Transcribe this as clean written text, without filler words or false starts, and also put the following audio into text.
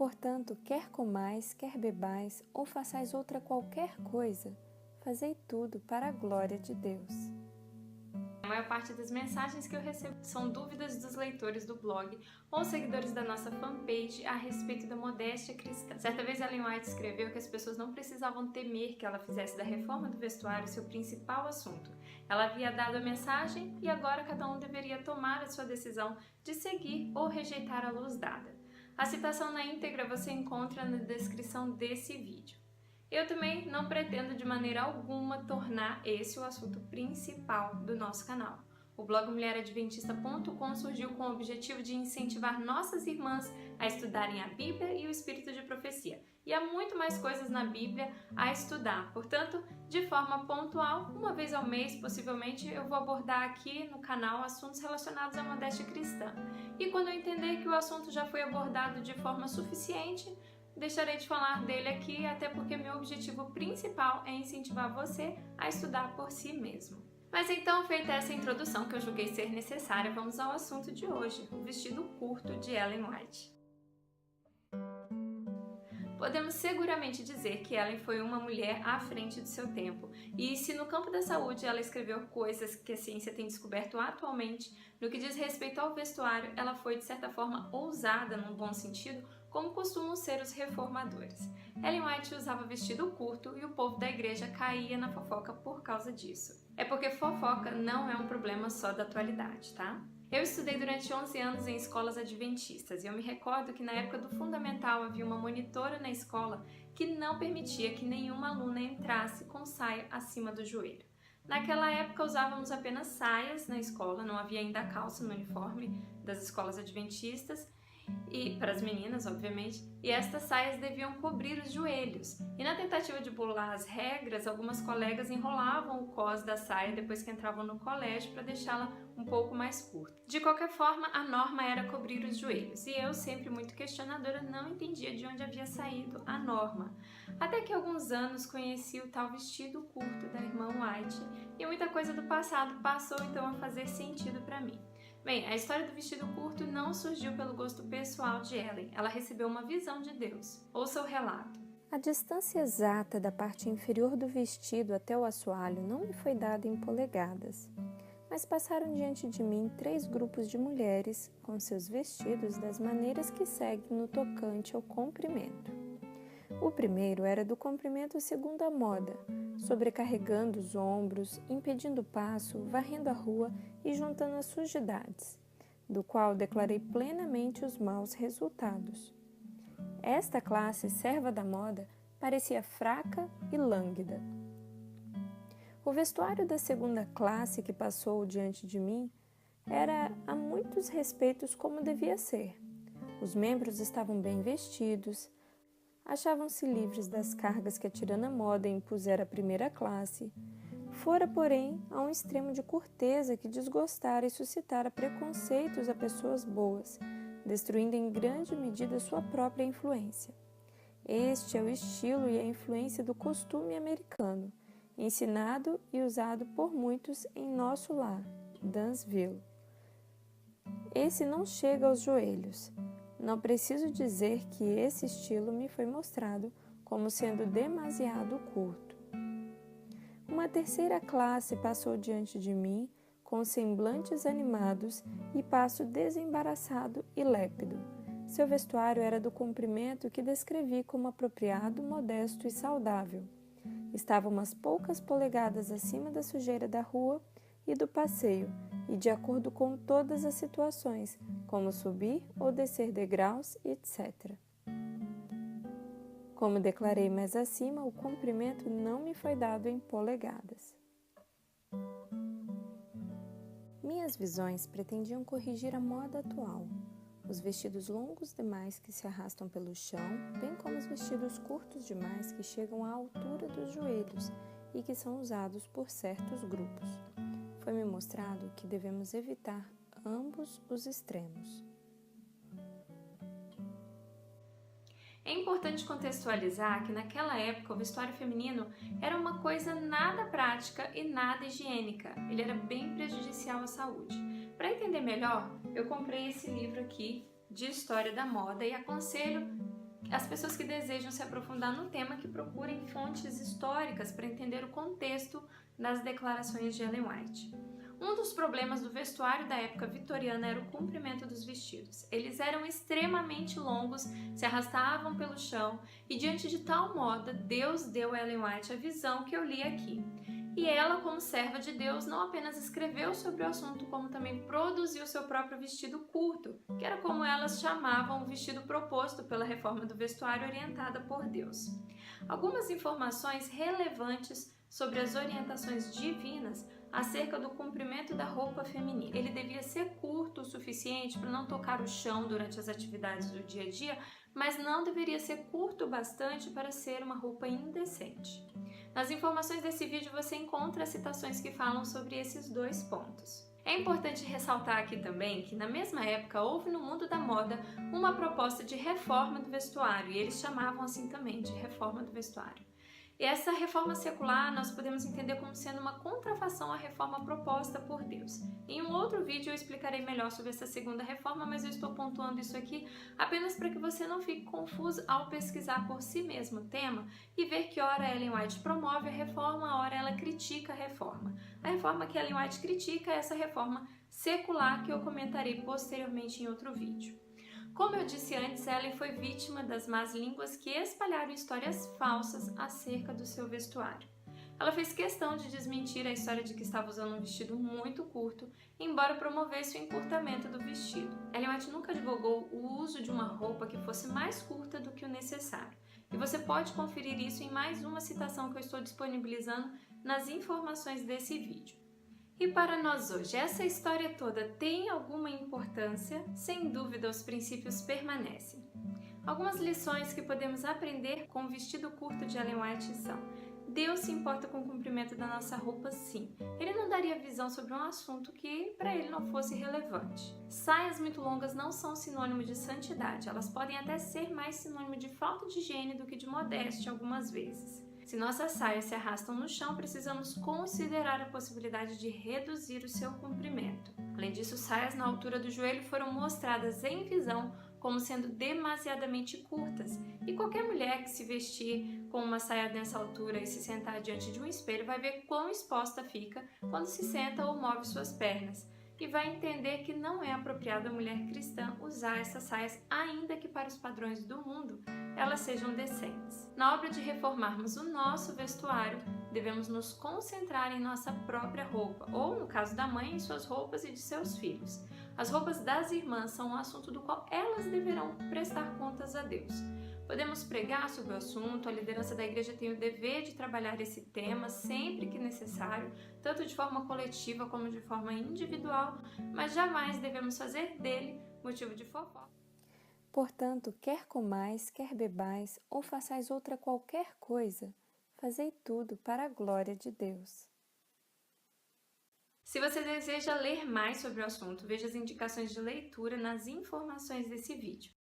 Portanto, quer comais, quer bebais, ou façais outra qualquer coisa, fazei tudo para a glória de Deus. A maior parte das mensagens que eu recebo são dúvidas dos leitores do blog ou seguidores da nossa fanpage a respeito da modéstia cristã. Certa vez Ellen White escreveu que as pessoas não precisavam temer que ela fizesse da reforma do vestuário seu principal assunto. Ela havia dado a mensagem e agora cada um deveria tomar a sua decisão de seguir ou rejeitar a luz dada. A citação na íntegra você encontra na descrição desse vídeo. Eu também não pretendo de maneira alguma tornar esse o assunto principal do nosso canal. O blog mulheradventista.com surgiu com o objetivo de incentivar nossas irmãs a estudarem a Bíblia e o Espírito de Profecia. E há muito mais coisas na Bíblia a estudar, portanto, de forma pontual, uma vez ao mês, possivelmente, eu vou abordar aqui no canal assuntos relacionados à modéstia cristã. E quando eu entender que o assunto já foi abordado de forma suficiente, deixarei de falar dele aqui, até porque meu objetivo principal é incentivar você a estudar por si mesmo. Mas então, feita essa introdução que eu julguei ser necessária, vamos ao assunto de hoje, o vestido curto de Ellen White. Podemos seguramente dizer que Ellen foi uma mulher à frente do seu tempo, e se no campo da saúde ela escreveu coisas que a ciência tem descoberto atualmente, no que diz respeito ao vestuário, ela foi de certa forma ousada num bom sentido, como costumam ser os reformadores. Ellen White usava vestido curto e o povo da igreja caía na fofoca por causa disso. É porque fofoca não é um problema só da atualidade, tá? Eu estudei durante 11 anos em escolas adventistas e eu me recordo que na época do fundamental havia uma monitora na escola que não permitia que nenhuma aluna entrasse com saia acima do joelho. Naquela época usávamos apenas saias na escola, não havia ainda calça no uniforme das escolas adventistas, e para as meninas, obviamente, e estas saias deviam cobrir os joelhos. E na tentativa de burlar as regras, algumas colegas enrolavam o cós da saia depois que entravam no colégio para deixá-la um pouco mais curta. De qualquer forma, a norma era cobrir os joelhos, e eu, sempre muito questionadora, não entendia de onde havia saído a norma. Até que há alguns anos conheci o tal vestido curto da irmã White, e muita coisa do passado passou então a fazer sentido para mim. Bem, a história do vestido curto não surgiu pelo gosto pessoal de Ellen, ela recebeu uma visão de Deus. Ouça o relato. A distância exata da parte inferior do vestido até o assoalho não me foi dada em polegadas, mas passaram diante de mim 3 grupos de mulheres com seus vestidos das maneiras que seguem no tocante ao comprimento. O primeiro era do comprimento segundo a moda, sobrecarregando os ombros, impedindo o passo, varrendo a rua e juntando as sujidades, do qual declarei plenamente os maus resultados. Esta classe, serva da moda, parecia fraca e lânguida. O vestuário da segunda classe que passou diante de mim era a muitos respeitos como devia ser. Os membros estavam bem vestidos, achavam-se livres das cargas que a tirana moda impusera à primeira classe. Fora, porém, a um extremo de curteza que desgostara e suscitara preconceitos a pessoas boas, destruindo em grande medida sua própria influência. Este é o estilo e a influência do costume americano, ensinado e usado por muitos em nosso lar, Dansville. Esse não chega aos joelhos. Não preciso dizer que esse estilo me foi mostrado como sendo demasiado curto. Uma terceira classe passou diante de mim com semblantes animados e passo desembaraçado e lépido. Seu vestuário era do comprimento que descrevi como apropriado, modesto e saudável. Estava umas poucas polegadas acima da sujeira da rua e do passeio, e de acordo com todas as situações, como subir ou descer degraus, etc. Como declarei mais acima, o comprimento não me foi dado em polegadas. Minhas visões pretendiam corrigir a moda atual, os vestidos longos demais que se arrastam pelo chão, bem como os vestidos curtos demais que chegam à altura dos joelhos e que são usados por certos grupos. Foi-me mostrado que devemos evitar ambos os extremos. É importante contextualizar que naquela época o vestuário feminino era uma coisa nada prática e nada higiênica. Ele era bem prejudicial à saúde. Para entender melhor, eu comprei esse livro aqui de História da Moda e aconselho as pessoas que desejam se aprofundar no tema que procurem fontes históricas para entender o contexto das declarações de Ellen White. Um dos problemas do vestuário da época vitoriana era o comprimento dos vestidos. Eles eram extremamente longos, se arrastavam pelo chão e, diante de tal moda, Deus deu a Ellen White a visão que eu li aqui. E ela, como serva de Deus, não apenas escreveu sobre o assunto, como também produziu seu próprio vestido curto, que era como elas chamavam o vestido proposto pela reforma do vestuário orientada por Deus. Algumas informações relevantes sobre as orientações divinas acerca do comprimento da roupa feminina. Ele devia ser curto o suficiente para não tocar o chão durante as atividades do dia a dia, mas não deveria ser curto o bastante para ser uma roupa indecente. Nas informações desse vídeo você encontra citações que falam sobre esses dois pontos. É importante ressaltar aqui também que na mesma época houve no mundo da moda uma proposta de reforma do vestuário, e eles chamavam assim também de reforma do vestuário. E essa reforma secular nós podemos entender como sendo uma contrafação à reforma proposta por Deus. Em um outro vídeo eu explicarei melhor sobre essa segunda reforma, mas eu estou pontuando isso aqui apenas para que você não fique confuso ao pesquisar por si mesmo o tema e ver que ora Ellen White promove a reforma, ora ela critica a reforma. A reforma que Ellen White critica é essa reforma secular que eu comentarei posteriormente em outro vídeo. Como eu disse antes, Ellen foi vítima das más línguas que espalharam histórias falsas acerca do seu vestuário. Ela fez questão de desmentir a história de que estava usando um vestido muito curto, embora promovesse o encurtamento do vestido. Ellen White nunca divulgou o uso de uma roupa que fosse mais curta do que o necessário. E você pode conferir isso em mais uma citação que eu estou disponibilizando nas informações desse vídeo. E para nós hoje, essa história toda tem alguma importância? Sem dúvida, os princípios permanecem. Algumas lições que podemos aprender com o vestido curto de Ellen White são: Deus se importa com o comprimento da nossa roupa, sim. Ele não daria visão sobre um assunto que para ele não fosse relevante. Saias muito longas não são sinônimo de santidade, elas podem até ser mais sinônimo de falta de higiene do que de modéstia algumas vezes. Se nossas saias se arrastam no chão, precisamos considerar a possibilidade de reduzir o seu comprimento. Além disso, saias na altura do joelho foram mostradas em visão como sendo demasiadamente curtas, e qualquer mulher que se vestir com uma saia nessa altura e se sentar diante de um espelho vai ver quão exposta fica quando se senta ou move suas pernas, e vai entender que não é apropriado a mulher cristã usar essas saias, ainda que para os padrões do mundo elas sejam decentes. Na obra de reformarmos o nosso vestuário, devemos nos concentrar em nossa própria roupa, ou, no caso da mãe, em suas roupas e de seus filhos. As roupas das irmãs são um assunto do qual elas deverão prestar contas a Deus. Podemos pregar sobre o assunto, a liderança da igreja tem o dever de trabalhar esse tema sempre que necessário, tanto de forma coletiva como de forma individual, mas jamais devemos fazer dele motivo de fofoca. Portanto, quer comais, quer bebais, ou façais outra qualquer coisa, fazei tudo para a glória de Deus. Se você deseja ler mais sobre o assunto, veja as indicações de leitura nas informações desse vídeo.